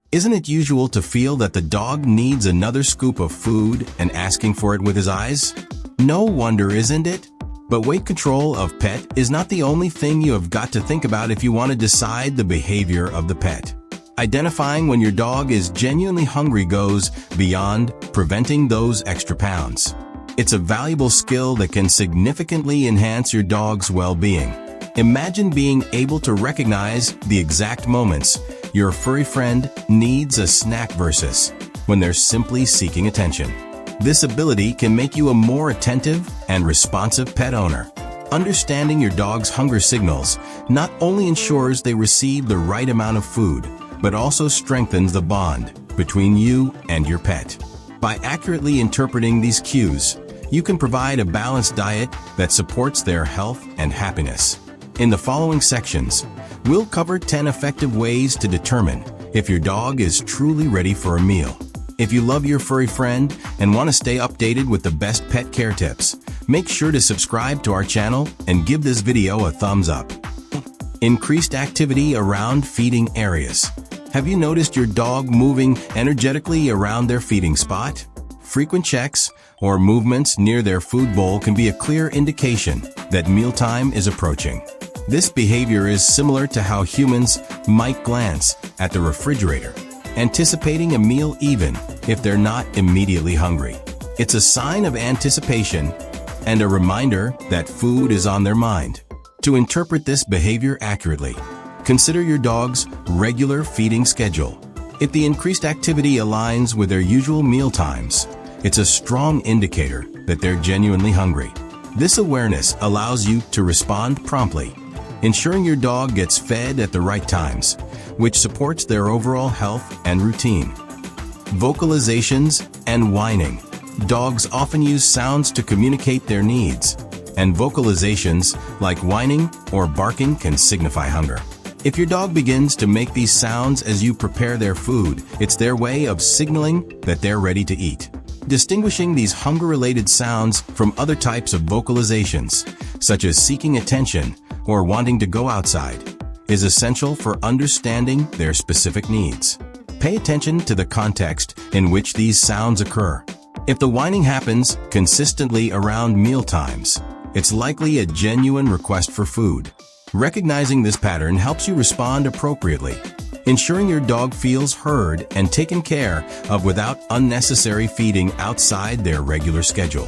Isn't it usual to feel that the dog needs another scoop of food and asking for it with his eyes? No wonder, isn't it? But weight control of pet is not the only thing you have got to think about if you want to decide the behavior of the pet. Identifying when your dog is genuinely hungry goes beyond preventing those extra pounds. It's a valuable skill that can significantly enhance your dog's well-being. Imagine being able to recognize the exact moments your furry friend needs a snack versus when they're simply seeking attention. This ability can make you a more attentive and responsive pet owner. Understanding your dog's hunger signals not only ensures they receive the right amount of food, but also strengthens the bond between you and your pet. By accurately interpreting these cues, you can provide a balanced diet that supports their health and happiness. In the following sections, we'll cover 10 effective ways to determine if your dog is truly ready for a meal. If you love your furry friend and want to stay updated with the best pet care tips, make sure to subscribe to our channel and give this video a thumbs up. Increased activity around feeding areas. Have you noticed your dog moving energetically around their feeding spot? Frequent checks or movements near their food bowl can be a clear indication that mealtime is approaching. This behavior is similar to how humans might glance at the refrigerator, anticipating a meal even if they're not immediately hungry. It's a sign of anticipation and a reminder that food is on their mind. To interpret this behavior accurately, consider your dog's regular feeding schedule. If the increased activity aligns with their usual meal times, it's a strong indicator that they're genuinely hungry. This awareness allows you to respond promptly, ensuring your dog gets fed at the right times, which supports their overall health and routine. Vocalizations and whining. Dogs often use sounds to communicate their needs, and vocalizations like whining or barking can signify hunger. If your dog begins to make these sounds as you prepare their food, it's their way of signaling that they're ready to eat. Distinguishing these hunger-related sounds from other types of vocalizations, such as seeking attention or wanting to go outside, is essential for understanding their specific needs. Pay attention to the context in which these sounds occur. If the whining happens consistently around meal times, it's likely a genuine request for food. Recognizing this pattern helps you respond appropriately, ensuring your dog feels heard and taken care of without unnecessary feeding outside their regular schedule.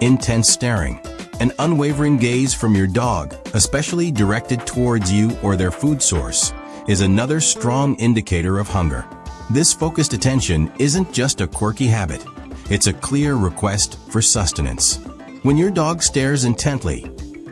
Intense staring. An unwavering gaze from your dog, especially directed towards you or their food source, is another strong indicator of hunger. This focused attention isn't just a quirky habit, it's a clear request for sustenance. When your dog stares intently,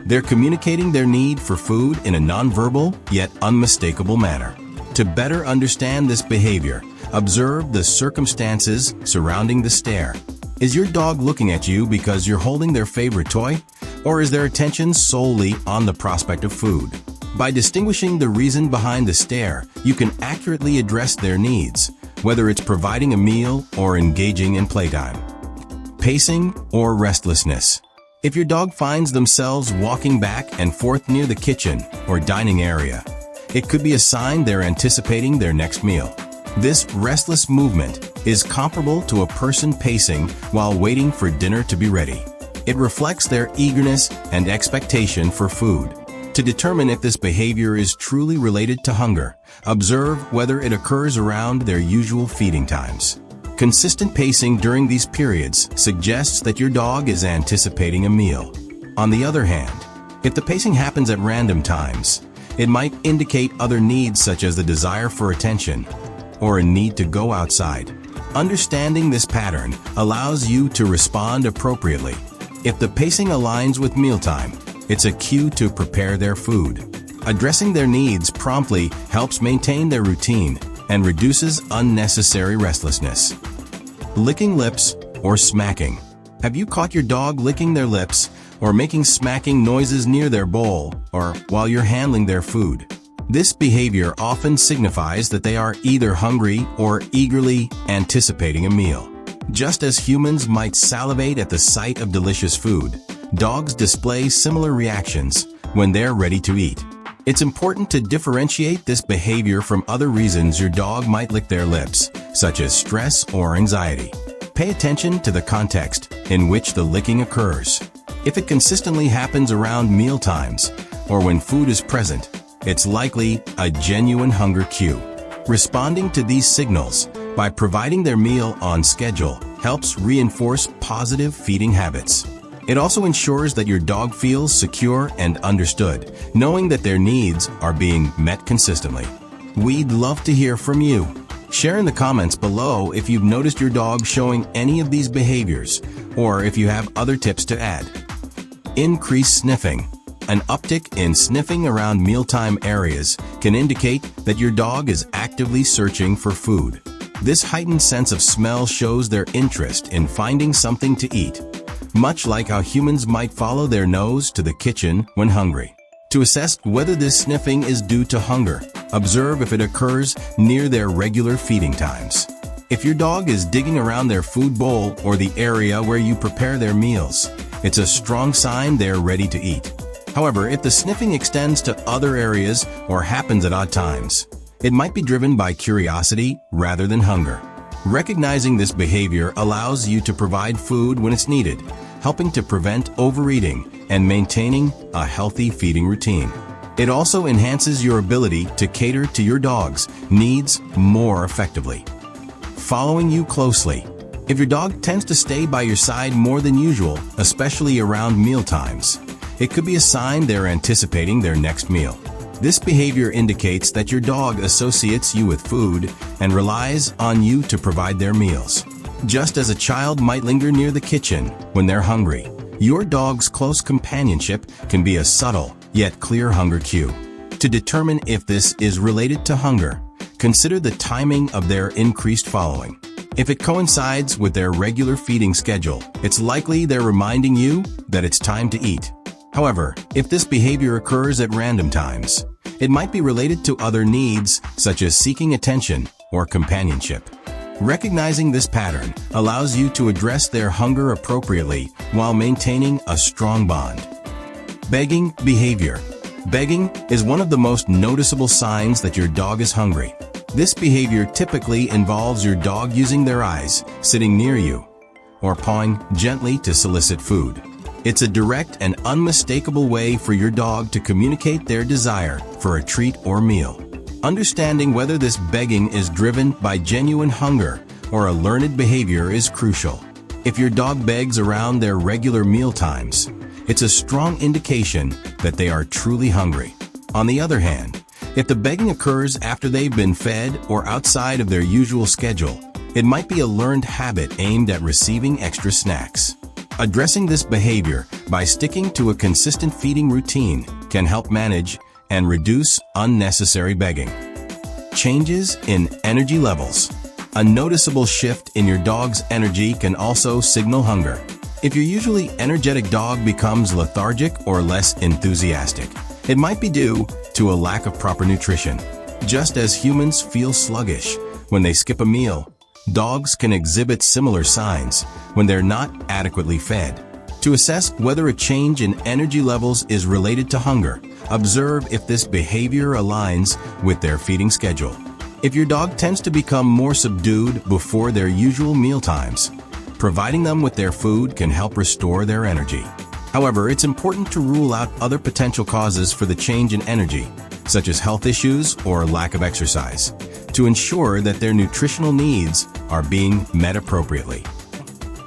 they're communicating their need for food in a nonverbal yet unmistakable manner. To better understand this behavior, observe the circumstances surrounding the stare. Is your dog looking at you because you're holding their favorite toy, or is their attention solely on the prospect of food? By distinguishing the reason behind the stare, you can accurately address their needs, whether it's providing a meal or engaging in playtime. Pacing or restlessness. If your dog finds themselves walking back and forth near the kitchen or dining area, it could be a sign they're anticipating their next meal. This restless movement is comparable to a person pacing while waiting for dinner to be ready. It reflects their eagerness and expectation for food. To determine if this behavior is truly related to hunger, observe whether it occurs around their usual feeding times. Consistent pacing during these periods suggests that your dog is anticipating a meal. On the other hand, if the pacing happens at random times, it might indicate other needs such as the desire for attention or a need to go outside. Understanding this pattern allows you to respond appropriately. If the pacing aligns with mealtime, it's a cue to prepare their food. Addressing their needs promptly helps maintain their routine and reduces unnecessary restlessness. Licking lips or smacking. Have you caught your dog licking their lips or making smacking noises near their bowl or while you're handling their food? This behavior often signifies that they are either hungry or eagerly anticipating a meal. Just as humans might salivate at the sight of delicious food, dogs display similar reactions when they're ready to eat. It's important to differentiate this behavior from other reasons your dog might lick their lips, such as stress or anxiety. Pay attention to the context in which the licking occurs. If it consistently happens around meal times or when food is present, it's likely a genuine hunger cue. Responding to these signals by providing their meal on schedule helps reinforce positive feeding habits. It also ensures that your dog feels secure and understood, knowing that their needs are being met consistently. We'd love to hear from you. Share in the comments below if you've noticed your dog showing any of these behaviors, or if you have other tips to add. Increased sniffing. An uptick in sniffing around mealtime areas can indicate that your dog is actively searching for food. This heightened sense of smell shows their interest in finding something to eat, much like how humans might follow their nose to the kitchen when hungry. To assess whether this sniffing is due to hunger, observe if it occurs near their regular feeding times. If your dog is digging around their food bowl or the area where you prepare their meals, it's a strong sign they're ready to eat. However, if the sniffing extends to other areas or happens at odd times, it might be driven by curiosity rather than hunger. Recognizing this behavior allows you to provide food when it's needed, helping to prevent overeating and maintaining a healthy feeding routine. It also enhances your ability to cater to your dog's needs more effectively. Following you closely. If your dog tends to stay by your side more than usual, especially around meal times, it could be a sign they're anticipating their next meal. This behavior indicates that your dog associates you with food and relies on you to provide their meals. Just as a child might linger near the kitchen when they're hungry, your dog's close companionship can be a subtle yet clear hunger cue. To determine if this is related to hunger, consider the timing of their increased following. If it coincides with their regular feeding schedule, it's likely they're reminding you that it's time to eat. However, if this behavior occurs at random times, it might be related to other needs such as seeking attention or companionship. Recognizing this pattern allows you to address their hunger appropriately while maintaining a strong bond. Begging behavior. Begging is one of the most noticeable signs that your dog is hungry. This behavior typically involves your dog using their eyes, sitting near you, or pawing gently to solicit food. It's a direct and unmistakable way for your dog to communicate their desire for a treat or meal. Understanding whether this begging is driven by genuine hunger or a learned behavior is crucial. If your dog begs around their regular meal times, it's a strong indication that they are truly hungry. On the other hand, if the begging occurs after they've been fed or outside of their usual schedule, it might be a learned habit aimed at receiving extra snacks. Addressing this behavior by sticking to a consistent feeding routine can help manage and reduce unnecessary begging. Changes in energy levels. A noticeable shift in your dog's energy can also signal hunger. If your usually energetic dog becomes lethargic or less enthusiastic, it might be due to a lack of proper nutrition. Just as humans feel sluggish when they skip a meal, dogs can exhibit similar signs when they're not adequately fed. To assess whether a change in energy levels is related to hunger, observe if this behavior aligns with their feeding schedule. If your dog tends to become more subdued before their usual meal times, providing them with their food can help restore their energy. However, it's important to rule out other potential causes for the change in energy, such as health issues or lack of exercise, to ensure that their nutritional needs are being met appropriately.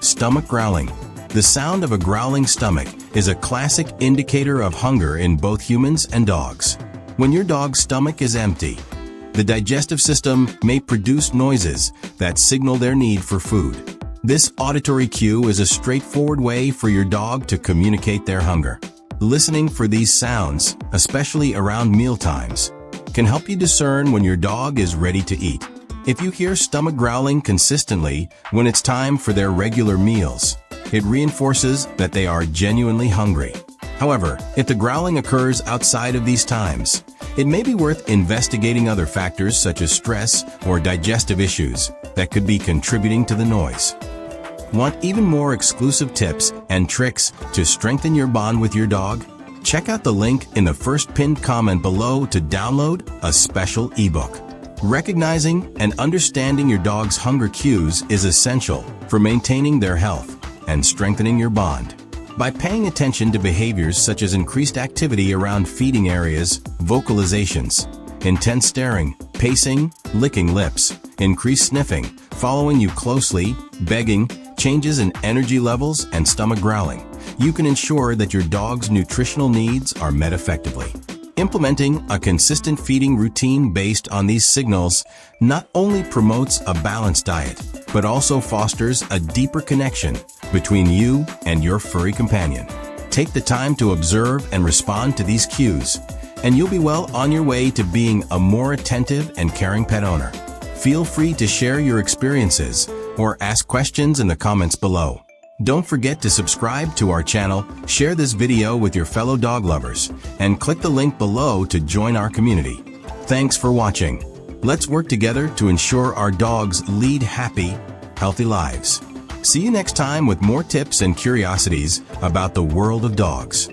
Stomach growling. The sound of a growling stomach is a classic indicator of hunger in both humans and dogs. When your dog's stomach is empty, the digestive system may produce noises that signal their need for food. This auditory cue is a straightforward way for your dog to communicate their hunger. Listening for these sounds, especially around meal times, can help you discern when your dog is ready to eat. If you hear stomach growling consistently when it's time for their regular meals, it reinforces that they are genuinely hungry. However, if the growling occurs outside of these times, it may be worth investigating other factors such as stress or digestive issues that could be contributing to the noise. Want even more exclusive tips and tricks to strengthen your bond with your dog? Check out the link in the first pinned comment below to download a special ebook. Recognizing and understanding your dog's hunger cues is essential for maintaining their health and strengthening your bond. By paying attention to behaviors such as increased activity around feeding areas, vocalizations, intense staring, pacing, licking lips, increased sniffing, following you closely, begging, changes in energy levels, and stomach growling, you can ensure that your dog's nutritional needs are met effectively. Implementing a consistent feeding routine based on these signals not only promotes a balanced diet, but also fosters a deeper connection between you and your furry companion. Take the time to observe and respond to these cues, and you'll be well on your way to being a more attentive and caring pet owner. Feel free to share your experiences or ask questions in the comments below. Don't forget to subscribe to our channel, share this video with your fellow dog lovers, and click the link below to join our community. Thanks for watching. Let's work together to ensure our dogs lead happy, healthy lives. See you next time with more tips and curiosities about the world of dogs.